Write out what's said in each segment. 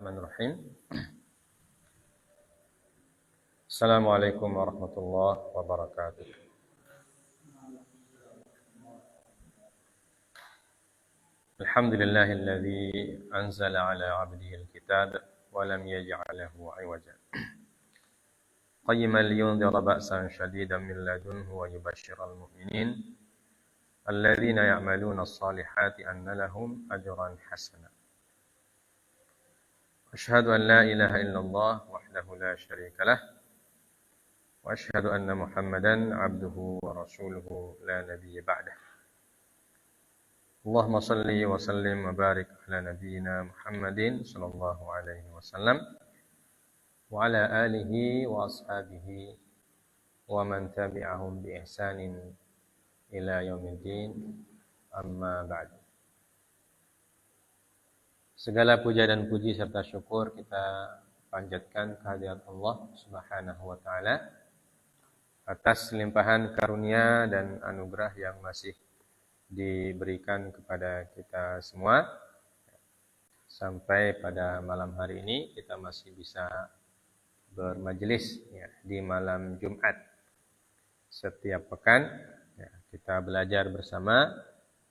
Bismillahirrahmanirrahim. Assalamualaikum warahmatullahi wabarakatuh. Alhamdulillahilladzi anzala ala 'abdihi al-kitab wa lam yaj'al lahu 'iwaja. Qayyiman liyundhira ba'san shadidan min ladunhu wa yubashshiral mu'minin alladzina ya'maluna as-salihati anna lahum ajran hasana. Asyhadu an la ilaha illallah wahdahu la syarika lah wa asyhadu anna Muhammadan 'abduhu wa rasuluhu la nabiyya ba'dah. Allahumma salli wa sallim wa barik ala nabiyyina Muhammadin sallallahu alaihi wasallam wa ala alihi wa ashabihi wa man tabi'ahum bi ihsanin ila yaumiddin, amma ba'd. Segala puja dan puji serta syukur kita panjatkan kehadirat Allah Subhanahu wa taala atas limpahan karunia dan anugerah yang masih diberikan kepada kita semua. Sampai pada malam hari ini kita masih bisa bermajelis ya, di malam Jumat. Setiap pekan ya, kita belajar bersama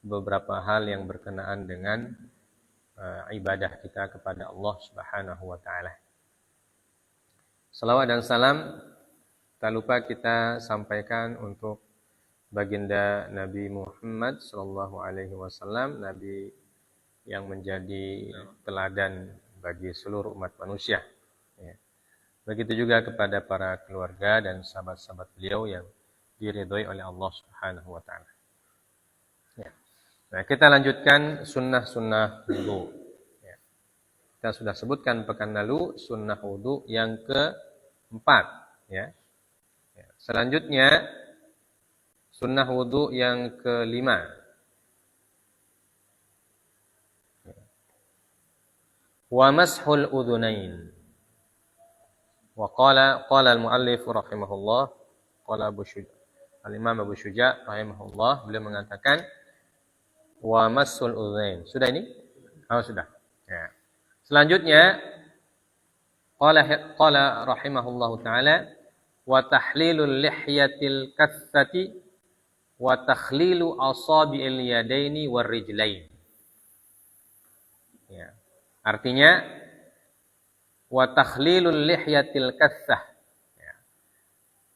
beberapa hal yang berkenaan dengan ibadah kita kepada Allah Subhanahu wa taala. Salawat dan salam tak lupa kita sampaikan untuk baginda Nabi Muhammad sallallahu alaihi wasallam, nabi yang menjadi teladan bagi seluruh umat manusia. Ya. Begitu juga kepada para keluarga dan sahabat-sahabat beliau yang diridhoi oleh Allah Subhanahu wa taala. Ya. Nah, kita lanjutkan sunnah-sunnah wudu. Ya. Kita sudah sebutkan pekan lalu sunnah wudu yang keempat. Ya. Ya. Selanjutnya sunnah wudu yang kelima. Ya. Wa mashul udhunain. Wa qala al-muallif rahimahullah, qala Al-Imam Abu Syuja rahimahullah, beliau mengatakan wa massul udzain. Sudah ini? Oh, sudah. Ya. Selanjutnya qala rahimahullahu taala wa tahlilul lihyatil kaffati wa takhlilu asabi'il yadaini war rijlain. Ya. Artinya wa takhlilul lihyatil kaffah. Ya.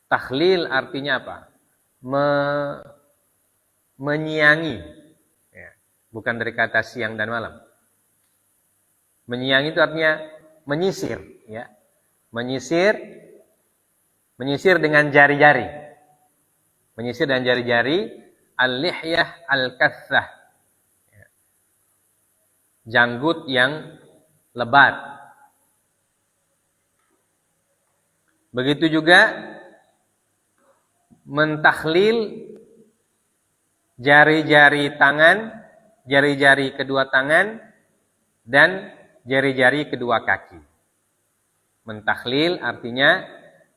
Takhlil artinya apa? Menyiangi. Bukan dari kata siang dan malam. Menyiang itu artinya menyisir, ya. Menyisir dengan jari-jari. Menyisir dengan jari-jari, al-lihyah al-kathah. Ya. Janggut yang lebat. Begitu juga mentakhlil jari-jari tangan, jari-jari kedua tangan, dan jari-jari kedua kaki. Mentakhlil artinya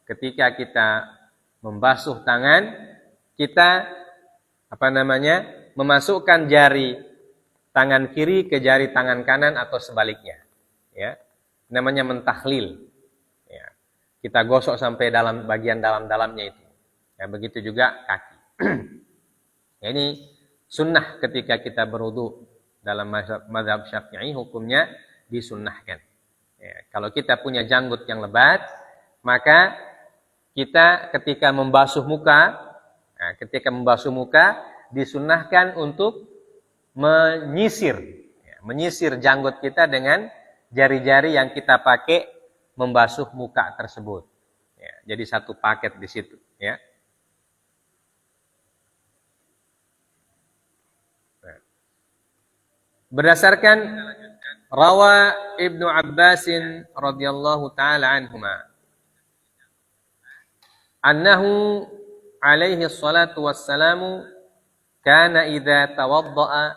ketika kita membasuh tangan, kita memasukkan jari tangan kiri ke jari tangan kanan atau sebaliknya. Ya. Namanya mentakhlil. Ya. Kita gosok sampai dalam bagian dalam-dalamnya itu. Ya, begitu juga kaki. Ya, ini sunnah ketika kita berwudu. Dalam mazhab Syafi'i hukumnya disunnahkan. Ya, kalau kita punya janggut yang lebat, maka kita ketika membasuh muka disunnahkan untuk menyisir. Ya, menyisir janggut kita dengan jari-jari yang kita pakai membasuh muka tersebut. Ya, jadi satu paket di situ. Ya. Berdasarkan rawa Ibnu Abbasin radhiyallahu taala anhuma annahu alaihi salatu wassalamu kana idza tawaddaa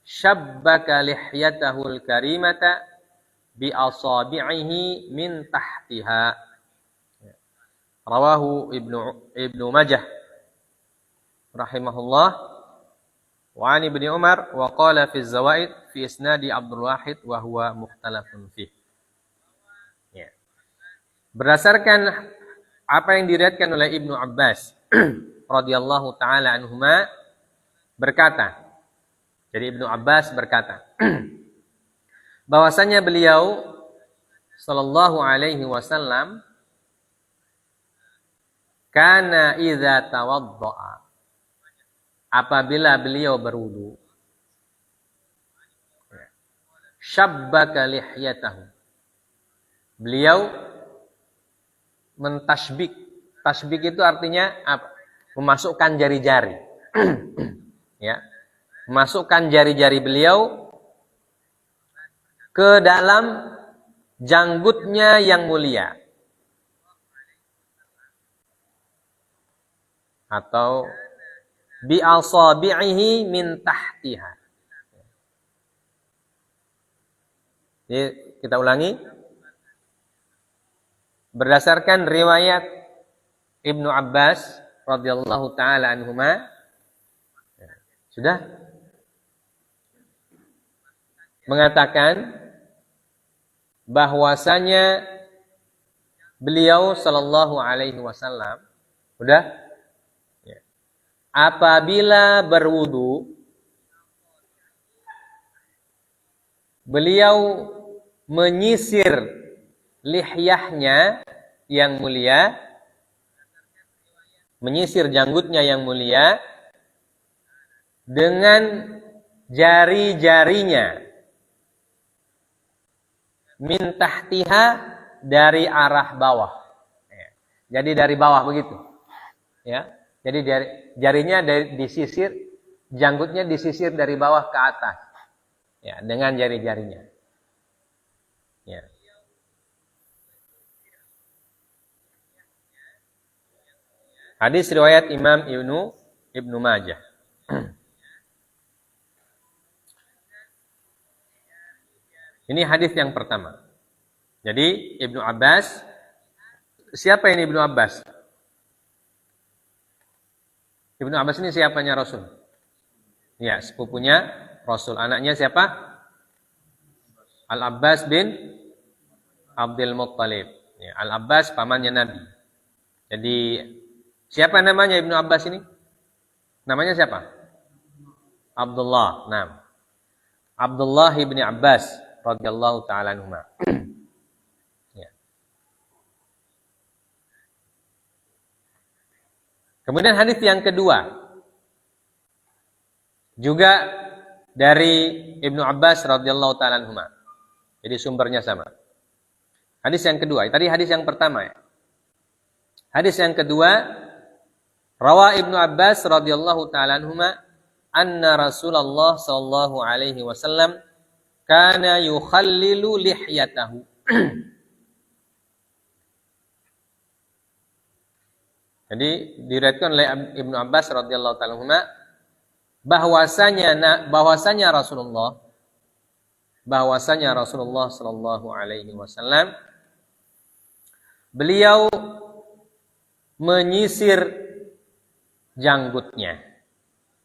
shabbaka lihyatahu al-karimata bi asabi'ihi min tahtiha. Rawahu Ibnu Majah rahimahullah. Wa an Ibnu Umar wa qala fi az-zawaid fi isnadi Abdul Wahid wa huwa mukhtalafun fih. Berdasarkan apa yang diriwayatkan oleh Ibnu Abbas radhiyallahu taala anhuma berkata. Jadi Ibnu Abbas berkata bahwasanya beliau sallallahu alaihi wasallam kana idza tawaddaa, apabila beliau berwudu, syabbaka lihyatahu, beliau mentasbik. Tasbik itu artinya apa? Memasukkan jari-jari. Ya. Memasukkan jari-jari beliau ke dalam janggutnya yang mulia. Atau bi asabi'ihi min tahtiha. Jadi kita ulangi. Berdasarkan riwayat Ibnu Abbas radhiyallahu taala anhuma, sudah mengatakan bahwasanya beliau sallallahu alaihi wasallam sudah apabila berwudu, beliau menyisir lihyahnya yang mulia, menyisir janggutnya yang mulia dengan jari-jarinya, min tahtiha, dari arah bawah. Jadi dari bawah begitu. Ya. Jadi jarinya disisir, janggutnya disisir dari bawah ke atas. Ya, dengan jari-jarinya. Ya. Hadis riwayat Imam Ibnu Majah. Ini hadis yang pertama. Jadi Ibnu Abbas, siapa ini Ibnu Abbas? Ibnu Abbas ini siapanya Rasul? Ya, sepupunya Rasul. Anaknya siapa? Al-Abbas bin Abdul Muttalib. Ya, Al-Abbas pamannya Nabi. Jadi siapa namanya Ibnu Abbas ini? Namanya siapa? Abdullah. Nah, Abdullah ibni Abbas radhiyallahu taala anhuma. Ya. Kemudian hadis yang kedua juga dari Ibnu Abbas radhiyallahu taala anhuma. Jadi sumbernya sama. Hadis yang kedua, tadi hadis yang pertama ya. Hadis yang kedua, rawa Ibnu Abbas radhiyallahu taala anhuma anna Rasulullah sallallahu alaihi wasallam kana yukhallilu lihyatahu. Jadi diriwayatkan oleh Ibnu Abbas radhiyallahu taala anhuma bahwasanya Rasulullah sallallahu alaihi wasallam beliau menyisir janggutnya.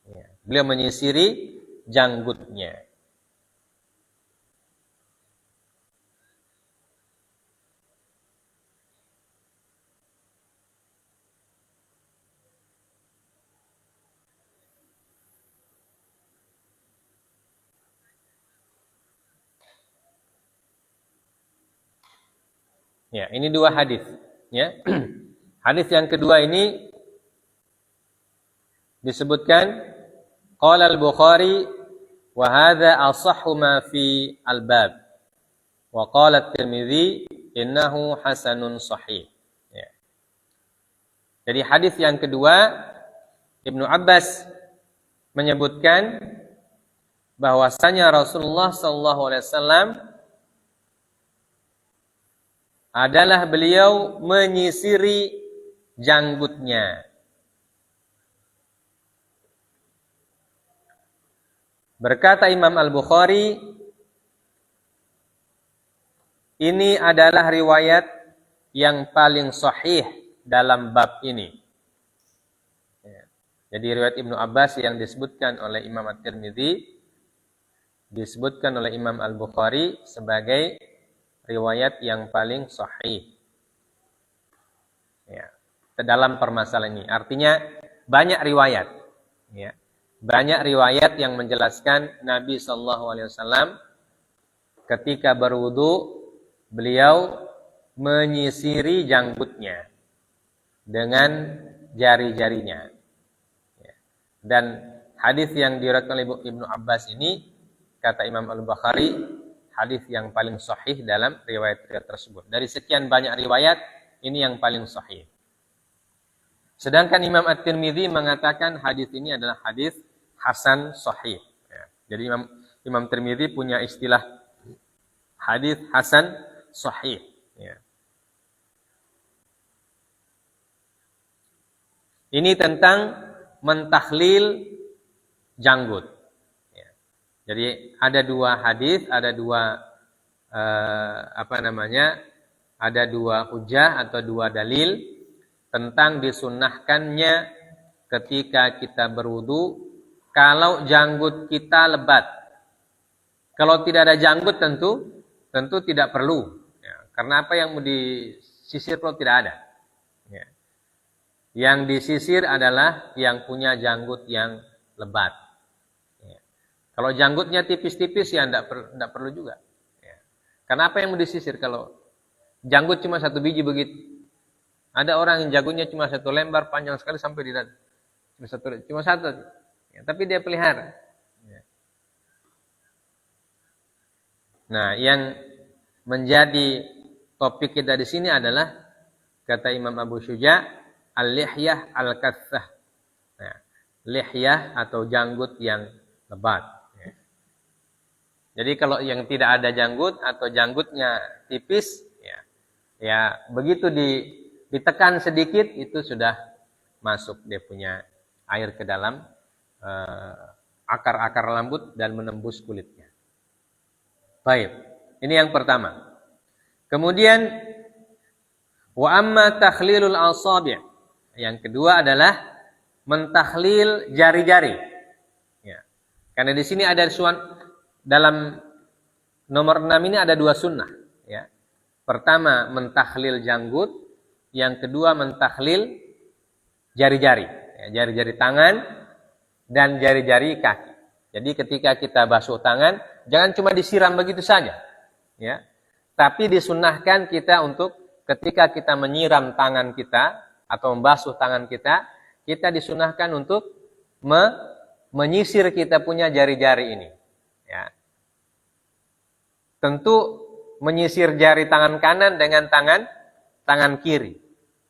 Ya, beliau menyisiri janggutnya. Ya, ini dua hadis. Ya, hadis yang kedua ini disebutkan qala al-Bukhari wa hadza ashahhu ma fi al-bab wa qala at-Tirmidzi innahu hasanun sahih. Ya. Jadi hadis yang kedua Ibnu Abbas menyebutkan bahwasanya Rasulullah sallallahu alaihi wasallam adalah beliau menyisiri janggutnya. Berkata Imam Al-Bukhari, ini adalah riwayat yang paling sahih dalam bab ini. Jadi riwayat Ibnu Abbas yang disebutkan oleh Imam At-Tirmidzi disebutkan oleh Imam Al-Bukhari sebagai riwayat yang paling sahih. dalam permasalahan ini. Artinya banyak riwayat, ya. Banyak riwayat yang menjelaskan Nabi SAW ketika berwudu beliau menyisiri janggutnya dengan jari-jarinya. Ya. Dan hadis yang diriwayatkan oleh Ibnu Abbas ini, kata Imam Al-Bukhari, hadis yang paling sahih dalam riwayat-riwayat tersebut. Dari sekian banyak riwayat, ini yang paling sahih. Sedangkan Imam At-Tirmidzi mengatakan hadis ini adalah hadis hasan sahih. Ya. Jadi Imam Tirmidzi punya istilah hadis hasan sahih. Ya. Ini tentang mentakhlil janggut. Ya. Jadi ada dua hadis, ada dua ada dua hujah atau dua dalil tentang disunnahkannya ketika kita berwudu kalau janggut kita lebat. Kalau tidak ada janggut tentu tidak perlu. Ya, karena apa yang mau disisir kalau tidak ada. Ya. Yang disisir adalah yang punya janggut yang lebat. Ya. Kalau janggutnya tipis-tipis ya tidak perlu juga. Ya. Karena apa yang mau disisir kalau janggut cuma satu biji begitu. Ada orang yang janggutnya cuma satu lembar panjang sekali sampai di dada. Cuma satu. Ya, tapi dia pelihara. Ya. Nah, yang menjadi topik kita di sini adalah kata Imam Abu Syuja, al-lihyah al-kathah. Nah, lihyah atau janggut yang lebat. Ya. Jadi kalau yang tidak ada janggut atau janggutnya tipis, ya begitu ditekan sedikit itu sudah masuk dia punya air ke dalam akar-akar rambut dan menembus kulitnya. Baik, ini yang pertama. Kemudian wa amma takhlilul asabi'. Yang kedua adalah mentakhlil jari-jari. Ya. Karena di sini ada dalam nomor 6 ini ada dua sunnah. Ya. Pertama mentakhlil janggut, yang kedua mentakhlil jari-jari. Ya, jari-jari tangan dan jari-jari kaki. Jadi ketika kita basuh tangan, jangan cuma disiram begitu saja. Ya. Tapi disunnahkan kita untuk ketika kita menyiram tangan kita atau membasuh tangan kita disunnahkan untuk menyisir kita punya jari-jari ini. Ya. Tentu menyisir jari tangan kanan dengan tangan kiri.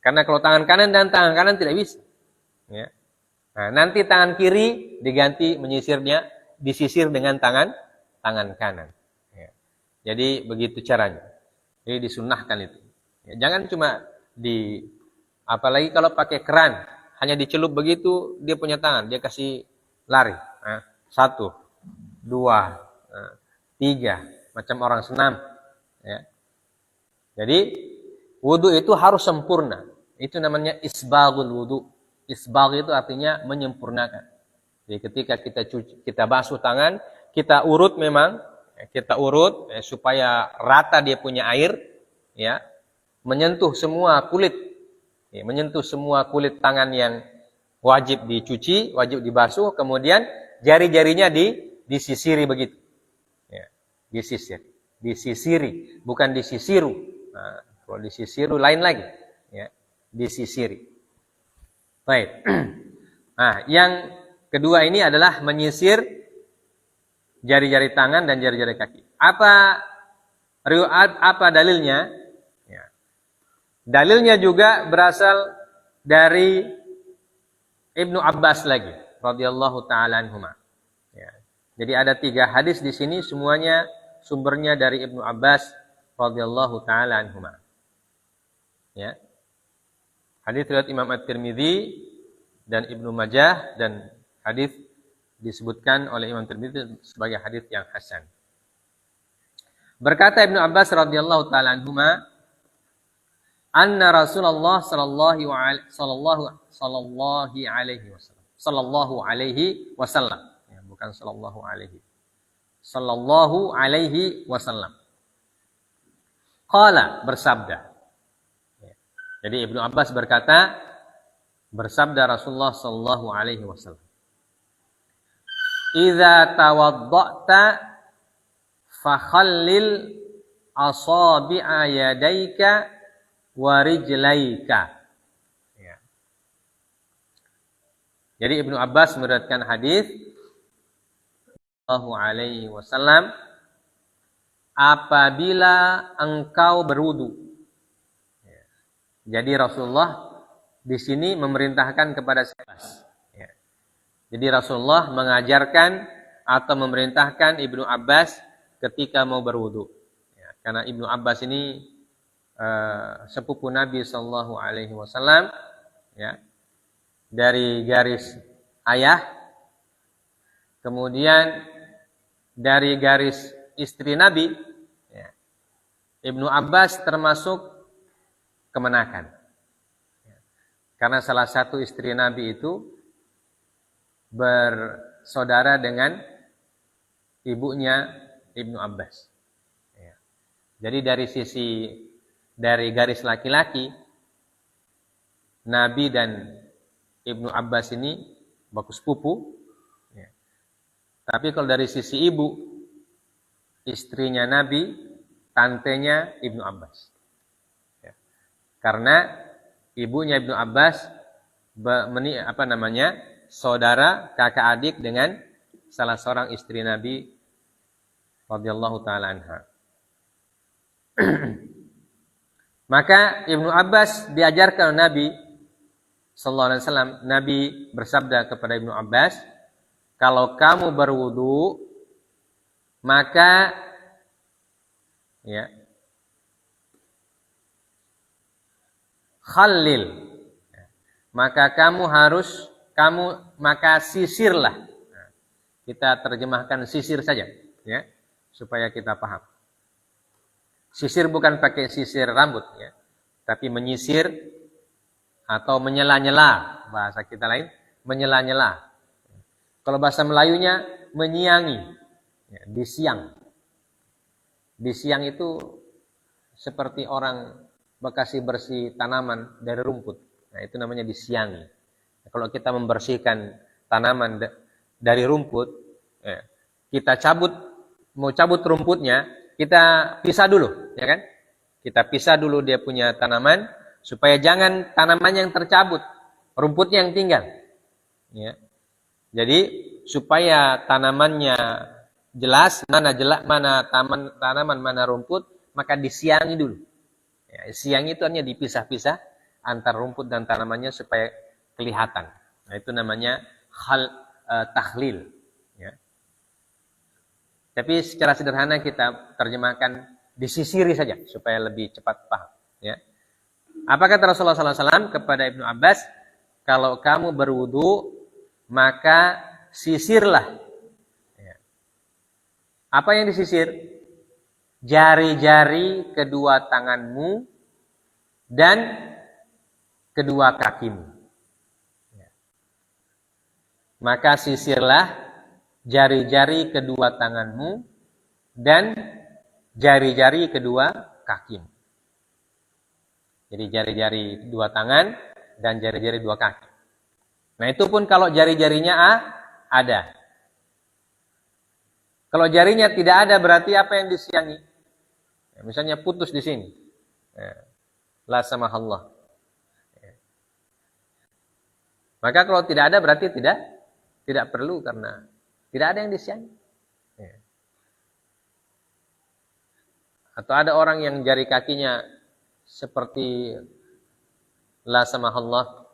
Karena kalau tangan kanan dan tangan kanan tidak bisa. Ya. Nah, nanti tangan kiri diganti disisir dengan tangan kanan. Ya. Jadi begitu caranya. Jadi disunnahkan itu. Ya, jangan cuma apalagi kalau pakai keran, hanya dicelup begitu dia punya tangan, dia kasih lari. Nah, 1, 2, 3, macam orang senam. Ya. Jadi wudu itu harus sempurna. Itu namanya isbaghul wudu. Isbagh itu artinya menyempurnakan. Jadi ketika kita basuh tangan, kita urut supaya rata dia punya air, ya, menyentuh semua kulit tangan yang wajib dicuci, wajib dibasuh, kemudian jari-jarinya disisiri begitu, ya, disisiri, bukan disisiru. Nah, kalau disisiru lain lagi, ya, disisiri. Baik. Nah, yang kedua ini adalah menyisir jari-jari tangan dan jari-jari kaki. Apa dalilnya? Ya. Dalilnya juga berasal dari Ibnu Abbas lagi, radhiyallahu taala anhuma. Ya. Jadi ada 3 hadis di sini, semuanya sumbernya dari Ibnu Abbas radhiyallahu taala anhuma. Ya. Hadis riwayat Imam At-Tirmidzi dan Ibnu Majah, dan hadis disebutkan oleh Imam Tirmidzi sebagai hadis yang hasan. Berkata Ibnu Abbas radhiyallahu taala anhuma, anna Rasulullah sallallahu alaihi wasallam. Ya, bukan sallallahu alaihi wasallam. Qala, bersabda. Jadi Ibnu Abbas berkata, Bersabda Rasulullah sallallahu alaihi wasallam, "Idza tawadda'ta fakhallil asabi'a yadaika wa rijlaika." Ya. Jadi Ibnu Abbas meriwayatkan hadis sallallahu alaihi wasallam, apabila engkau berwudu. Ya. Jadi Rasulullah di sini memerintahkan kepada siapa? Ya. Jadi Rasulullah mengajarkan atau memerintahkan Ibnu Abbas ketika mau berwudu. Ya. Karena Ibnu Abbas ini sepupu Nabi Sallallahu Alaihi Wasallam, ya, dari garis ayah, kemudian dari garis istri Nabi. Ya. Ibnu Abbas termasuk kemenakan. Karena salah satu istri Nabi itu bersaudara dengan ibunya Ibnu Abbas. Ya. Jadi dari garis laki-laki, Nabi dan Ibnu Abbas ini baku sepupu. Ya. Tapi kalau dari sisi ibu, istrinya Nabi, tantenya Ibnu Abbas. Ya. Karena ibunya Ibnu Abbas saudara kakak adik dengan salah seorang istri Nabi radhiyallahu taala anha. Maka Ibnu Abbas diajarkan Nabi sallallahu alaihi wasallam, Nabi bersabda kepada Ibnu Abbas, kalau kamu berwudu maka ya khallil, maka maka sisirlah. Kita terjemahkan sisir saja, ya, supaya kita paham. Sisir bukan pakai sisir rambut, ya, tapi menyisir atau menyela-nyela, bahasa kita lain menyela-nyela. Kalau bahasa Melayunya menyiangi, ya, disiang. Disiang itu seperti orang bersih tanaman dari rumput. Nah, itu namanya disiangi. Nah, kalau kita membersihkan tanaman dari rumput, ya, kita mau cabut rumputnya, kita pisah dulu, ya kan? Kita pisah dulu dia punya tanaman, supaya jangan tanamannya yang tercabut, rumputnya yang tinggal. Ya. Jadi supaya tanamannya jelas, mana tanaman, mana rumput, maka disiangi dulu. Ya, siang itu hanya dipisah-pisah antar rumput dan tanamannya supaya kelihatan. Nah, itu namanya takhlil. Ya. Tapi secara sederhana kita terjemahkan disisiri saja supaya lebih cepat paham. Ya. Apa kata Rasulullah SAW kepada Ibnu Abbas? Kalau kamu berwudu maka sisirlah. Ya. Apa yang disisir? Jari-jari kedua tanganmu dan kedua kakimu. Ya. Maka sisirlah jari-jari kedua tanganmu dan jari-jari kedua kakimu. Jadi jari-jari dua tangan dan jari-jari dua kaki. Nah, itu pun kalau jari-jarinya ada. Kalau jarinya tidak ada, berarti apa yang disiangi? Ya, misalnya putus di sini. Ya. La samahallah. Ya. Maka kalau tidak ada, berarti tidak perlu, karena tidak ada yang disiangi. Ya. Atau ada orang yang jari kakinya seperti la samahallah,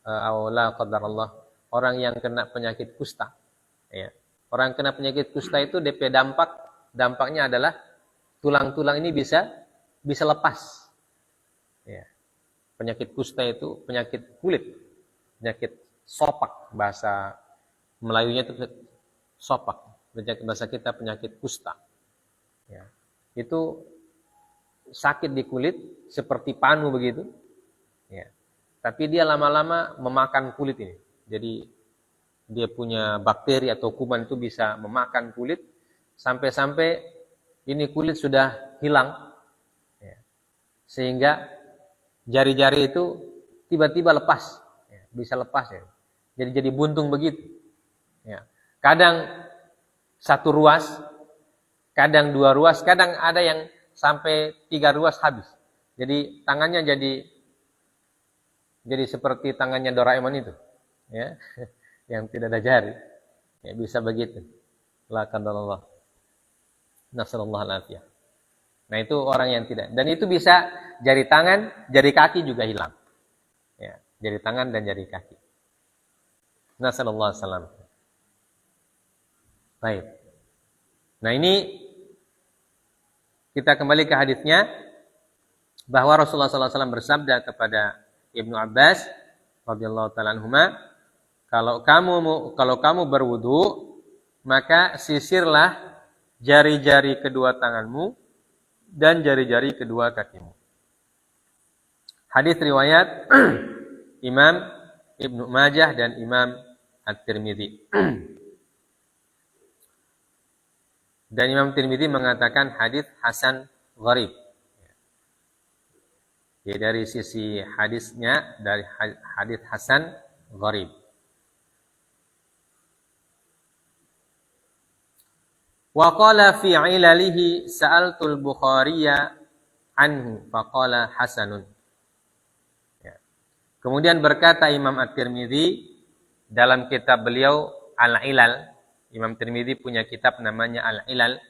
atau la qadarallah, orang yang kena penyakit kusta. Ya. Orang kena penyakit kusta itu DP dampaknya adalah tulang-tulang ini bisa lepas. Ya. Penyakit kusta itu penyakit kulit, penyakit sopak, bahasa Melayunya itu sopak, bahasa kita penyakit kusta. Ya. Itu sakit di kulit seperti panu begitu. Ya. Tapi dia lama-lama memakan kulit ini. Jadi dia punya bakteri atau kuman itu bisa memakan kulit sampai-sampai ini kulit sudah hilang. Ya. Sehingga jari-jari itu tiba-tiba lepas. Ya. bisa lepas ya. Jadi buntung begitu. Ya. Kadang satu ruas, kadang dua ruas, kadang ada yang sampai 3 ruas habis. Jadi tangannya jadi seperti tangannya Doraemon itu, ya, yang tidak ada jari. Ya, bisa begitu. La qadarullah. Nasallallahu alaihi. Nah, itu orang yang tidak. Dan itu bisa jari tangan, jari kaki juga hilang. Ya, jari tangan dan jari kaki. Nasallallahu alaihi wasallam. Baik. Nah, ini kita kembali ke hadisnya bahwa Rasulullah SAW bersabda kepada Ibnu Abbas radhiyallahu ta'ala anhuma, kalau kamu berwudu, maka sisirlah jari-jari kedua tanganmu dan jari-jari kedua kakimu. Hadis riwayat Imam Ibnu Majah dan Imam At-Tirmidzi. Dan Imam Tirmidzi mengatakan hadis hasan gharib. Jadi dari sisi hadisnya, dari hadis hasan gharib. Wa qala fi ilalihi sa'altul Bukhariya anhu faqala hasanun. Ya. Kemudian berkata Imam At-Tirmidzi dalam kitab beliau Al-Ilal. Imam Tirmidzi punya kitab namanya Al-Ilal.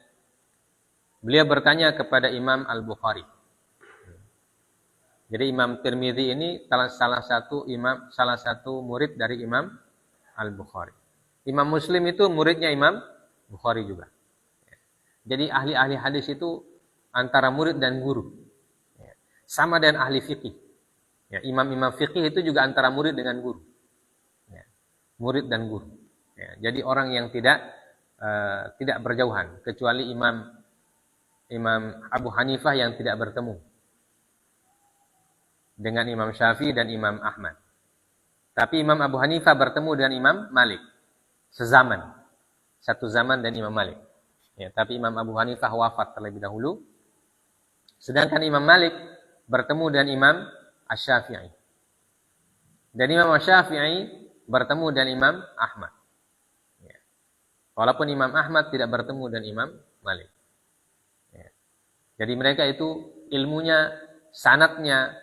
Beliau bertanya kepada Imam Al-Bukhari. Jadi Imam Tirmidzi ini salah satu murid dari Imam Al-Bukhari. Imam Muslim itu muridnya Imam Bukhari juga. Jadi ahli-ahli hadis itu antara murid dan guru. Sama dengan ahli fikih. Ya, imam-imam fikih itu juga antara murid dengan guru. Ya, murid dan guru. Ya, jadi orang yang tidak berjauhan, kecuali Imam Abu Hanifah yang tidak bertemu dengan Imam Syafi'i dan Imam Ahmad. Tapi Imam Abu Hanifah bertemu dengan Imam Malik sezaman, satu zaman dan Imam Malik. Ya, tapi Imam Abu Hanifah wafat terlebih dahulu. Sedangkan Imam Malik bertemu dengan Imam Asy-Syafi'i. Dan Imam Asy-Syafi'i bertemu dengan Imam Ahmad. Ya. Walaupun Imam Ahmad tidak bertemu dengan Imam Malik. Ya. Jadi mereka itu ilmunya, sanadnya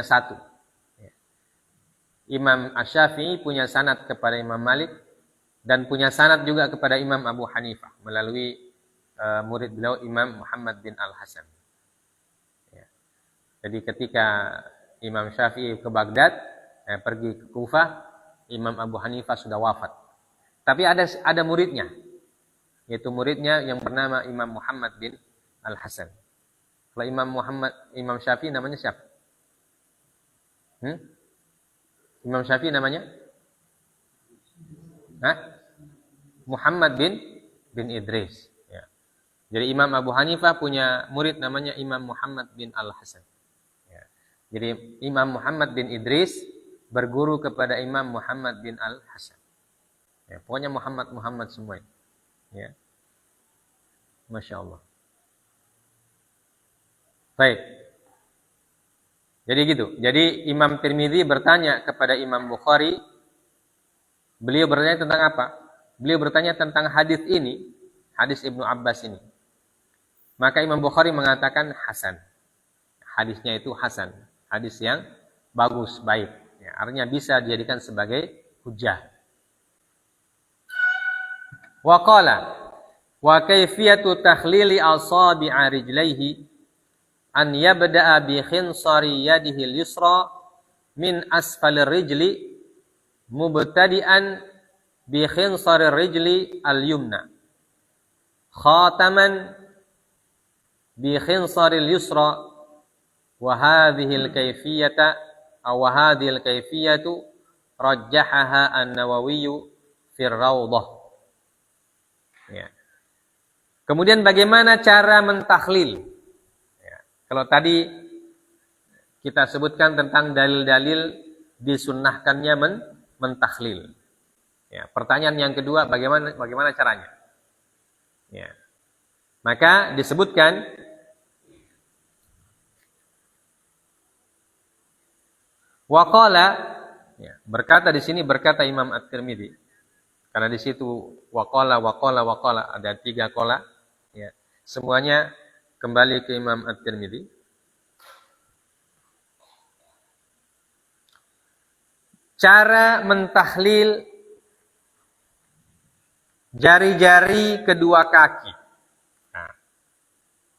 satu. Ya. Imam Asy-Syafi'i punya sanad kepada Imam Malik dan punya sanad juga kepada Imam Abu Hanifah melalui murid beliau Imam Muhammad bin Al-Hasan. Ya. Jadi ketika Imam Syafi'i ke Baghdad, pergi ke Kufah, Imam Abu Hanifah sudah wafat. Tapi ada muridnya, yaitu muridnya yang bernama Imam Muhammad bin Al-Hasan. Kalau Imam Syafi'i namanya siapa? Imam Syafi'i namanya? Muhammad bin Idris. Ya. Jadi Imam Abu Hanifah punya murid namanya Imam Muhammad bin Al-Hasan. Ya. Jadi Imam Muhammad bin Idris berguru kepada Imam Muhammad bin Al-Hasan. Ya, pokoknya Muhammad semua. Ya. Masya Allah. Baik. Jadi gitu. Jadi Imam Tirmidzi bertanya kepada Imam Bukhari. Beliau bertanya tentang apa? Beliau bertanya tentang hadis ini, hadis Ibnu Abbas ini. Maka Imam Bukhari mengatakan hasan. Hadisnya itu hasan, hadis yang bagus, baik. Ya, artinya bisa dijadikan sebagai hujjah. Wa qala wa kayfiyatu takhlili asabi'a rijlaihi an yabda'a bi khinsari yadihi al-yusra min asfalir rijli mubtadi'an bi khinsari rijli al-yumna khataman bi khinsari al-yusra wa hadhihi al-kayfiyatu rajjahaha an-Nawawi fi ar-Rawdah. Ya. Kemudian bagaimana cara mentakhlil? Ya. Kalau tadi kita sebutkan tentang dalil-dalil disunnahkannya mentakhlil. Ya, pertanyaan yang kedua, bagaimana caranya? Ya. Maka disebutkan wa qala Ya, berkata di sini berkata Imam At-Tirmidzi. Karena di situ waqala ada 3 qala, ya. Semuanya kembali ke Imam At-Tirmidzi. Cara mentahlil jari-jari kedua kaki. Nah,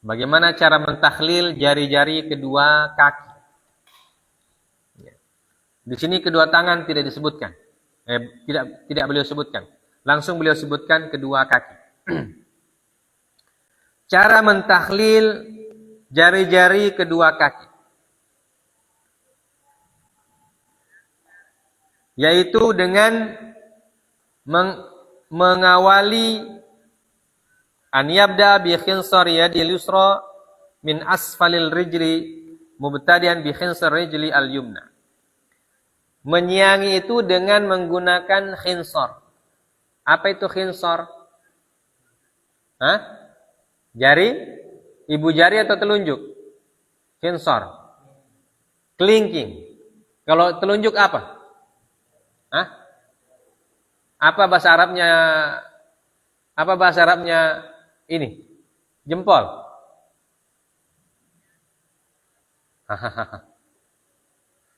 bagaimana cara mentahlil jari-jari kedua kaki? Di sini kedua tangan tidak disebutkan. Tidak beliau sebutkan. Langsung beliau sebutkan kedua kaki. Cara mentahlil jari-jari kedua kaki, yaitu dengan mengawali an yabda bi khinsar yadil yusra min asfalil rijli mubtadian bi khinsar rijli al yumna. Menyiangi itu dengan menggunakan khinsar. Apa itu khinsar? Hah? Jari? Ibu jari atau telunjuk? Khinsar. Kelingking. Kalau telunjuk apa? Hah? Apa bahasa Arabnya? Apa bahasa Arabnya ini? Jempol.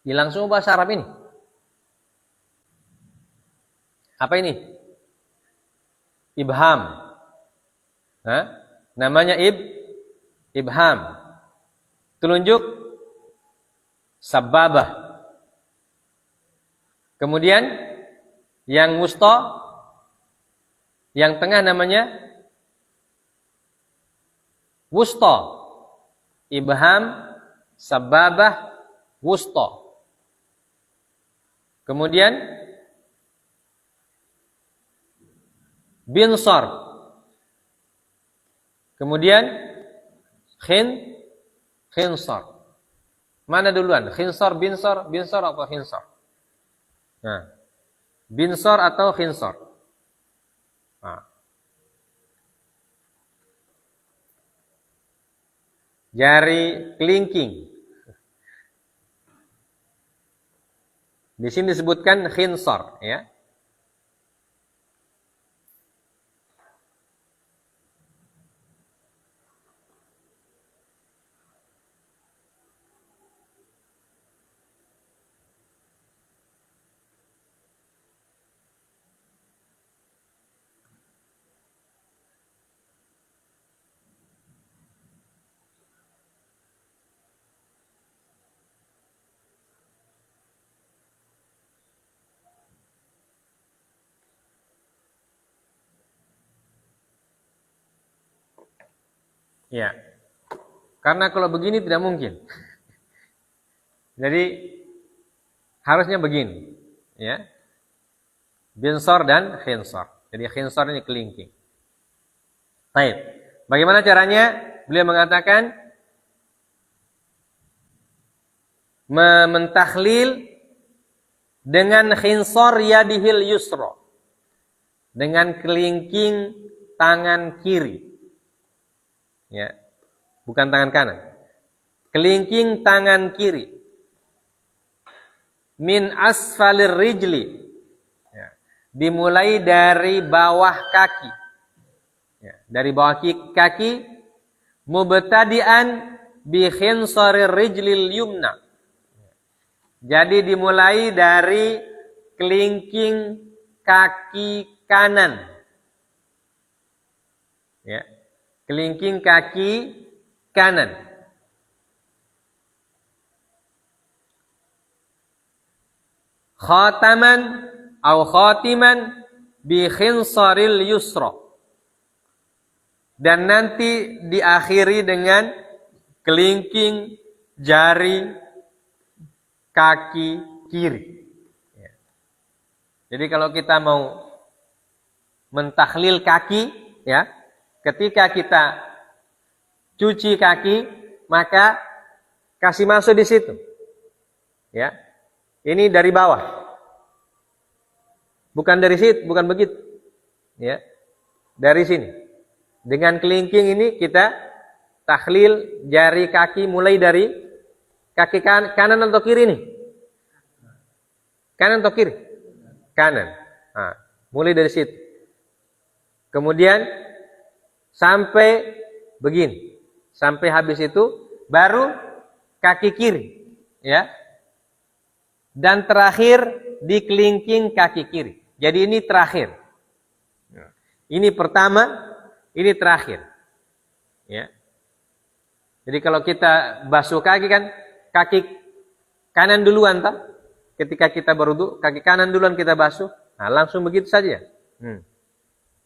Hilang semua bahasa Arab ini. Apa ini? Ibham. Hah? Namanya ibham. Telunjuk sababah. Kemudian yang wusta, yang tengah namanya wusta. Ibham, sababah, wusta. Kemudian binsar. Kemudian khinsar. Mana duluan? Khinsar, binsar atau khinsar? Nah, binsar atau khinsar? Nah. Jari kelingking. Di sini disebutkan khinsar, ya. Ya. Karena kalau begini tidak mungkin. Jadi harusnya begini, ya. Binsar dan khinsar. Jadi khinsar ini kelingking. Baik. Bagaimana caranya? Beliau mengatakan mentahlil dengan khinsar yadihil yusra. Dengan kelingking tangan kiri. Ya, bukan tangan kanan. Kelingking tangan kiri. Min asfalir rijli. Ya, dimulai dari bawah kaki. Ya, dari bawah kaki. Mubtadi'an bi khinsarir rijlil yumna. Jadi dimulai dari kelingking kaki kanan. Ya. Kelingking kaki kanan. Khataman atau khatiman bi khinsaril yusra. Dan nanti diakhiri dengan kelingking jari kaki kiri. Ya. Jadi kalau kita mau mentahlil kaki, ya, ketika kita cuci kaki, maka kasih masuk di situ. Ya. Ini dari bawah. Bukan dari situ, bukan begitu. Ya. Dari sini. Dengan kelingking ini kita tahlil jari kaki mulai dari kaki kanan atau kiri nih? Kanan atau kiri? Kanan. Nah, mulai dari situ. Kemudian sampai begini. Sampai habis itu baru kaki kiri, ya. Dan terakhir di kelingking kaki kiri. Jadi ini terakhir. Ini pertama, ini terakhir. Ya. Jadi kalau kita basuh kaki kan, kaki kanan duluan tak? Ketika kita berwudu, kaki kanan duluan kita basuh. Nah, langsung begitu saja.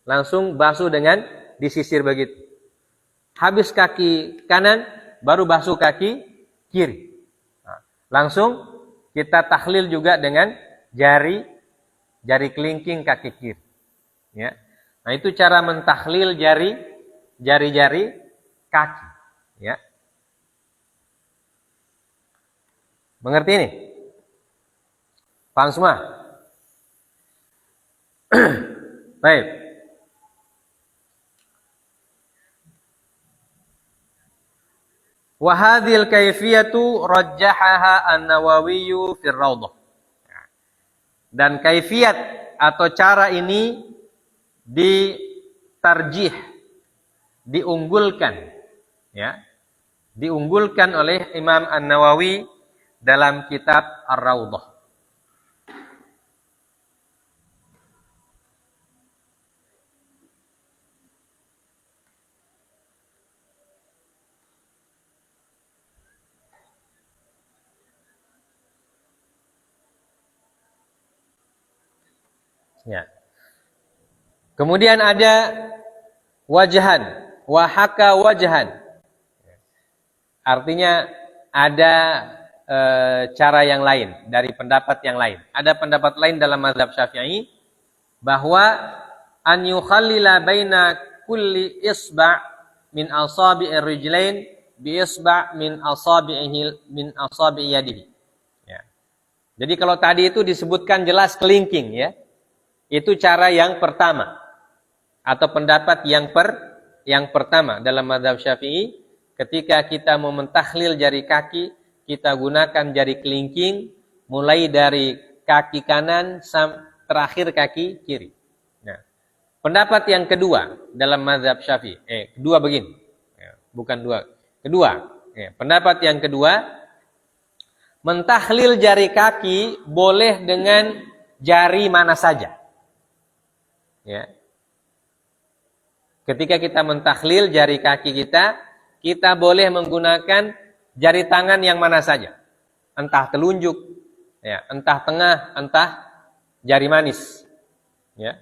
Langsung basuh dengan disisir begitu. Habis kaki kanan, baru basuh kaki kiri. Nah, langsung kita tahlil juga dengan jari kelingking kaki kiri. Ya. Nah, itu cara mentahlil jari-jari kaki. Ya. Mengerti ini? Paham semua? Baik. Wa hadhil kaifiyatu rajjahaha An-Nawawi fi Raudhah. Dan kaifiyat atau cara ini ditarjih, diunggulkan, ya. Diunggulkan oleh Imam An-Nawawi dalam kitab Ar-Raudhah. Ya. Kemudian ada wajahan, wahaka wajahan. Artinya ada cara yang lain dari pendapat yang lain. Ada pendapat lain dalam mazhab Syafi'i bahwa an yukhallila baina kulli isba' min asabi'ir rijlain bi isba' min asabi'i yadihi. Ya. Jadi kalau tadi itu disebutkan jelas kelingking, ya. Itu cara yang pertama atau pendapat yang pertama dalam mazhab Syafi'i. Ketika kita mau mentahlil jari kaki, kita gunakan jari kelingking mulai dari kaki kanan sampai terakhir kaki kiri. Nah, pendapat yang kedua dalam mazhab Syafi'i, kedua begini, bukan dua, kedua. Pendapat yang kedua, mentahlil jari kaki boleh dengan jari mana saja. Ya. Ketika kita mentahlil jari kaki kita boleh menggunakan jari tangan yang mana saja. Entah telunjuk, ya, entah tengah, entah jari manis. Ya.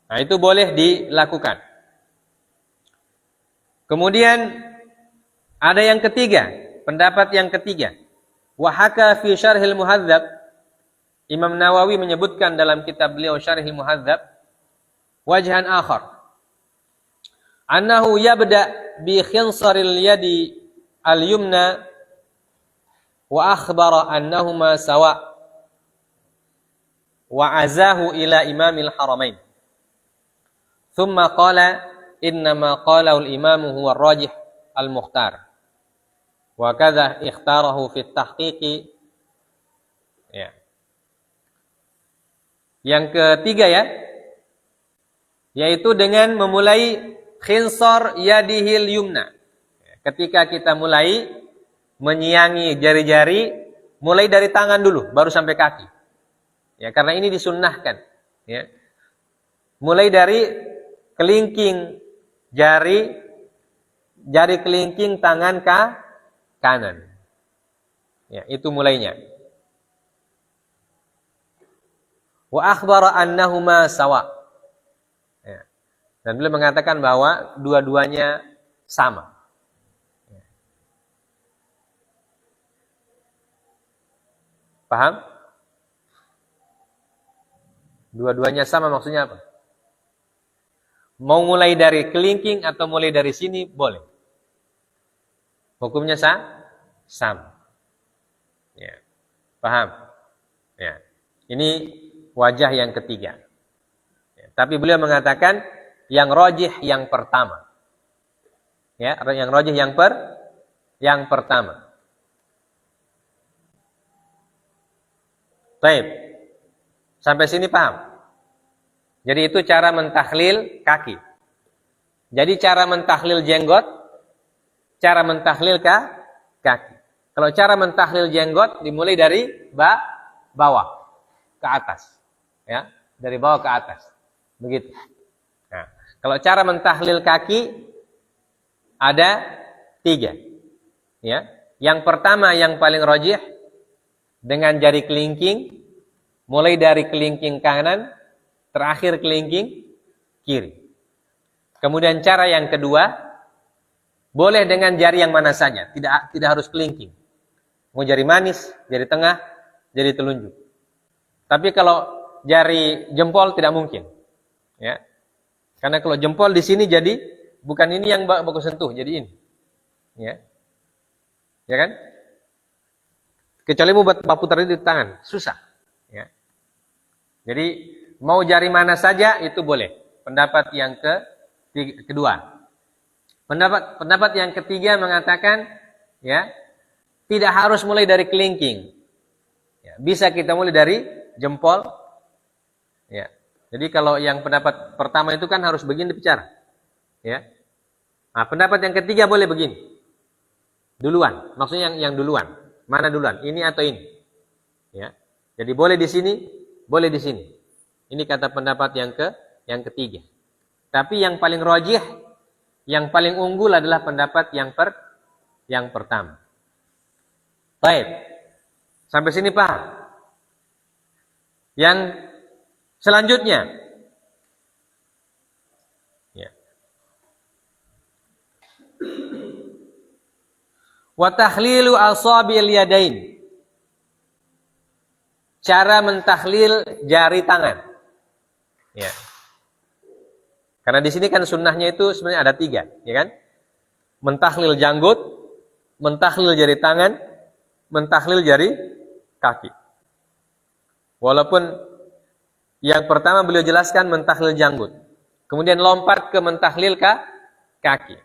Nah, itu boleh dilakukan. Kemudian ada yang ketiga, pendapat yang ketiga. Wa haka fi Syarhil Muhadzab, Imam Nawawi menyebutkan dalam kitab beliau Syarhil Muhadzab, wajhan akhar. Annahu yabda bi khinsaril yadi al-yumna wa akhbara annahuma sawa wa azahu ila imamil haramain. Thumma qala innama qalahu al-imamu huwa ar-rajih al-mukhtar. Wa kadza ikhtarahu fi at-tahqiqi. Ya. Yang ketiga, ya, yaitu dengan memulai khinsar yadihil yumna. Ketika kita mulai menyiangi jari-jari, mulai dari tangan dulu, baru sampai kaki. Ya, karena ini disunnahkan. Ya. Mulai dari kelingking jari kelingking tangan kanan. Ya, itu mulainya. Wa akhbara annahuma sawa. Ya. Dan beliau mengatakan bahwa dua-duanya sama. Ya. Paham? Dua-duanya sama maksudnya apa? Mau mulai dari kelingking atau mulai dari sini boleh. Hukumnya sama. Ya. Paham? Ya. Ini wajah yang ketiga. Ya, tapi beliau mengatakan yang rajih yang pertama. Ya, yang rajih yang pertama. Baik. Sampai sini paham? Jadi itu cara mentahlil kaki. Jadi cara mentahlil jenggot, cara mentahlil kaki. Kalau cara mentahlil jenggot dimulai dari bawah ke atas. Ya, dari bawah ke atas. Begitu. Nah, kalau cara mentahlil kaki ada 3. Ya. Yang pertama yang paling rajih dengan jari kelingking, mulai dari kelingking kanan, terakhir kelingking kiri. Kemudian cara yang kedua, boleh dengan jari yang mana saja, tidak harus kelingking. Mau jari manis, jari tengah, jari telunjuk. Tapi kalau jari jempol tidak mungkin. Ya. Karena kalau jempol di sini jadi bukan ini yang baku sentuh, jadi ini. Ya. Ya kan? Kecuali mau buat baku tadi di tangan, susah. Ya. Jadi mau jari mana saja itu boleh. Pendapat yang kedua. Pendapat yang ketiga mengatakan ya, tidak harus mulai dari kelingking. Ya, bisa kita mulai dari jempol. Ya. Jadi kalau yang pendapat pertama itu kan harus begini bicara. Ya. Nah, pendapat yang ketiga boleh begini. Duluan, maksudnya yang duluan. Mana duluan? Ini atau ini? Ya. Jadi boleh di sini, boleh di sini. Ini kata pendapat yang ketiga. Tapi yang paling rajih, yang paling unggul adalah pendapat yang pertama. Baik. Sampai sini paham? Yang selanjutnya. Ya. Wa tahlilu asabil yadain. Cara mentahlil jari tangan. Ya. Karena di sini kan sunnahnya itu sebenarnya ada 3, ya kan? Mentahlil janggut, mentahlil jari tangan, mentahlil jari kaki. Walaupun yang pertama beliau jelaskan mentahlil janggut, kemudian lompat ke mentahlil kaki,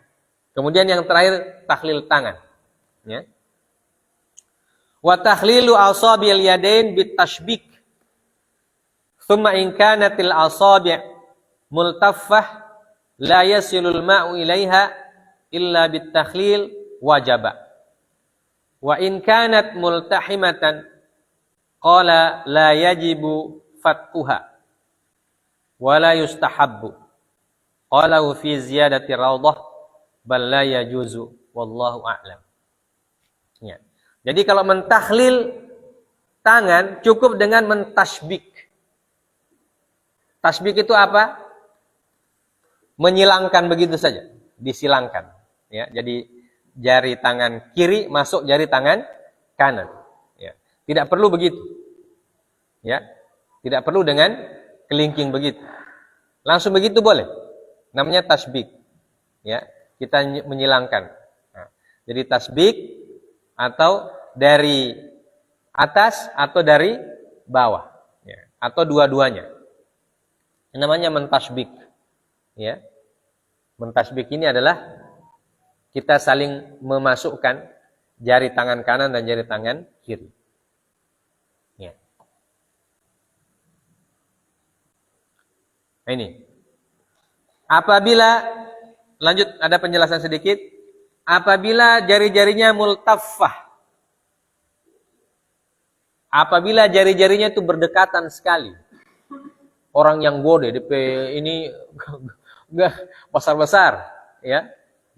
kemudian yang terakhir tahlil tangan. Ya. Wa tahlilu asabil yadain bitashbik. Thumma in kanatil asabi' multaffah la yasilul ma'u ilaiha illa bitakhlil wajaba. Wa in kanat multahimatan qala la yajibu fatkuha wa la yustahabbu. Qala fi ziyadati rawdah bal la yajuzu wallahu a'lam. Ya. Jadi kalau mentahlil tangan cukup dengan mentashbik. Tasbik itu apa? Menyilangkan begitu saja, disilangkan. Ya, jadi jari tangan kiri masuk jari tangan kanan. Ya, tidak perlu begitu. Ya, tidak perlu dengan kelingking begitu. Langsung begitu boleh. Namanya tasbik. Ya, kita menyilangkan. Nah, jadi tasbik atau dari atas atau dari bawah, ya, atau dua-duanya. Namanya mentasbik. Ya. Mentasbik ini adalah kita saling memasukkan jari tangan kanan dan jari tangan kiri. Ya. Nah, ini. Apabila lanjut ada penjelasan sedikit. Apabila jari-jarinya multaffah. Apabila jari-jarinya itu berdekatan sekali. Orang yang gede, DP ini besar-besar, ya.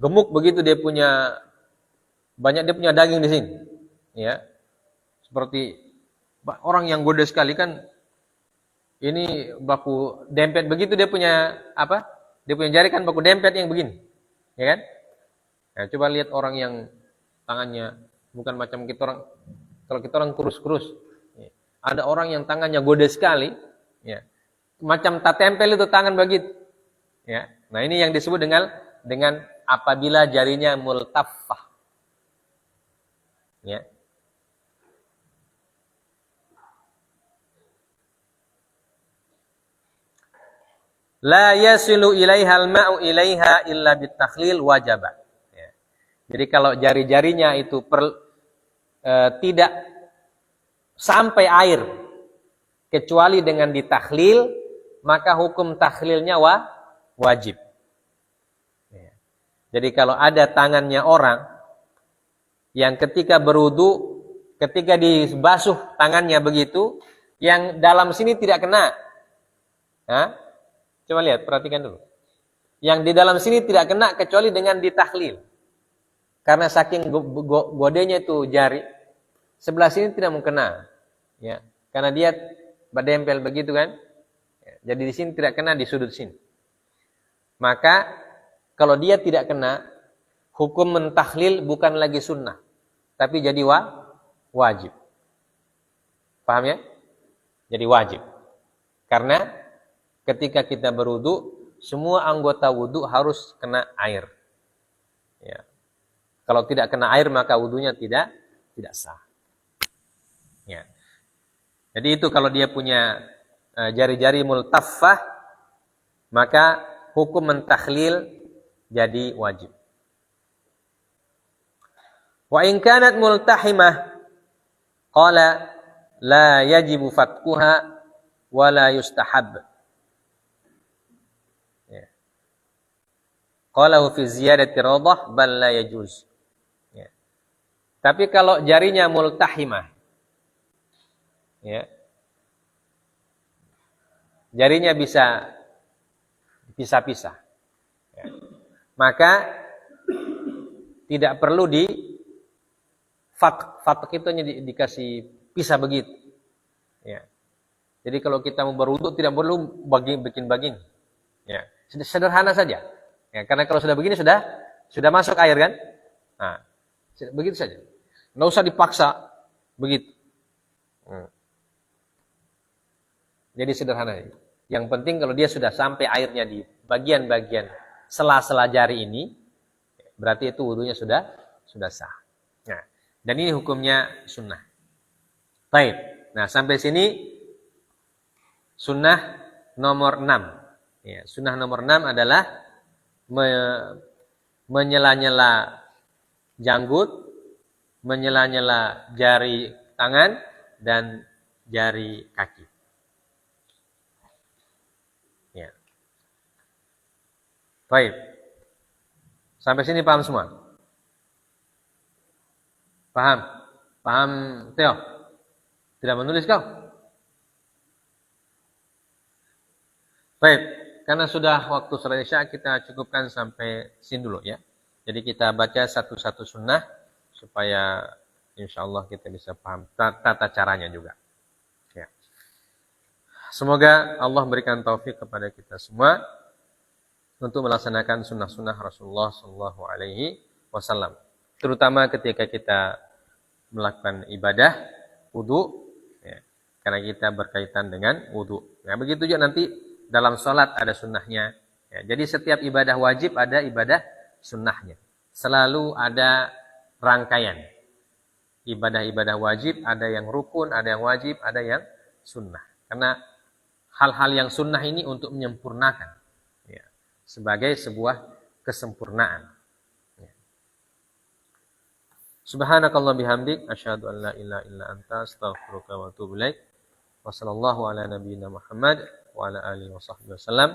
Gemuk begitu dia punya daging di sini. Ya. Seperti orang yang gede sekali kan ini baku dempet begitu dia punya apa? Dia punya jari kan baku dempet yang begini. Ya kan? Nah, coba lihat orang yang tangannya bukan macam kita orang, kalau kita orang kurus-kurus. Ya. Ada orang yang tangannya gede sekali, ya. Macam tak tempel itu tangan begitu. Ya. Nah, ini yang disebut dengan apabila jarinya multaffah. Ya. La yasilu ilaihal ma'u ilaiha illa bitakhlil wajaba. Ya. Jadi kalau jari-jarinya itu tidak sampai air kecuali dengan ditakhlil, maka hukum takhlilnya wajib. Jadi kalau ada tangannya orang yang ketika berwudu, ketika dibasuh tangannya begitu, yang dalam sini tidak kena. Coba lihat, perhatikan dulu. Yang di dalam sini tidak kena kecuali dengan ditakhlil. Karena saking godenya itu jari, sebelah sini tidak mau kena. Ya, karena dia berdempel begitu kan. Ya, jadi di sini tidak kena di sudut sini. Maka kalau dia tidak kena, hukum mentakhlil bukan lagi sunnah, tapi jadi wajib. Paham ya? Jadi wajib. Karena ketika kita berwudu, semua anggota wudu harus kena air. Ya. Kalau tidak kena air maka wudunya tidak sah. Ya. Jadi itu kalau dia punya jari-jari multaffah, maka hukum mentakhlil jadi wajib. Wa in kanat multahimah qala la yajibu fatkuha wa la yustahab. Qalahu fi ziyadati radah bal la yajuz. Ya. Tapi kalau jarinya multahimah, ya, jarinya bisa pisah-pisah, ya, maka tidak perlu di fatek itu hanya dikasih pisah begitu. Ya. Jadi kalau kita mau berwudu tidak perlu bikin baging. Ya. Sederhana saja. Ya, karena kalau sudah begini sudah masuk air kan? Nah, begitu saja. Nggak usah dipaksa begitu. Jadi sederhana. Yang penting kalau dia sudah sampai airnya di bagian-bagian sela-sela jari ini, berarti itu wudunya sudah sah. Nah, dan ini hukumnya sunnah. Baik. Nah, sampai sini sunnah nomor 6. Ya, sunnah nomor 6 adalah menyela-nyela janggut, menyela-nyela jari tangan dan jari kaki. Ya. Baik. Sampai sini paham semua? Paham? Paham, Theo? Tidak menulis kau? Baik. Karena sudah waktu sholat Isya, kita cukupkan sampai sini dulu ya. Jadi kita baca satu-satu sunnah supaya insya Allah kita bisa paham tata caranya juga. Ya. Semoga Allah berikan taufik kepada kita semua untuk melaksanakan sunnah-sunnah Rasulullah Shallallahu Alaihi Wasallam. Terutama ketika kita melakukan ibadah wudu, ya, karena kita berkaitan dengan wudu. Nah, begitu juga nanti dalam sholat ada sunnahnya. Ya, jadi setiap ibadah wajib ada ibadah sunnahnya. Selalu ada rangkaian. Ibadah-ibadah wajib ada yang rukun, ada yang wajib, ada yang sunnah. Karena hal-hal yang sunnah ini untuk menyempurnakan. Ya, sebagai sebuah kesempurnaan. Ya. Subhanakallah bihamdik. Asyhadu an la ilaha illa anta astaghfiruka wa atubu ilaik. Wa sallallahu ala nabiyyina Muhammad wa ala alihi wa sahbihi wasallam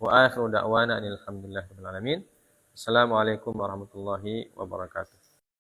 wa akhiru da'wana alhamdulillahirabbil alamin. Assalamualaikum warahmatullahi wabarakatuh.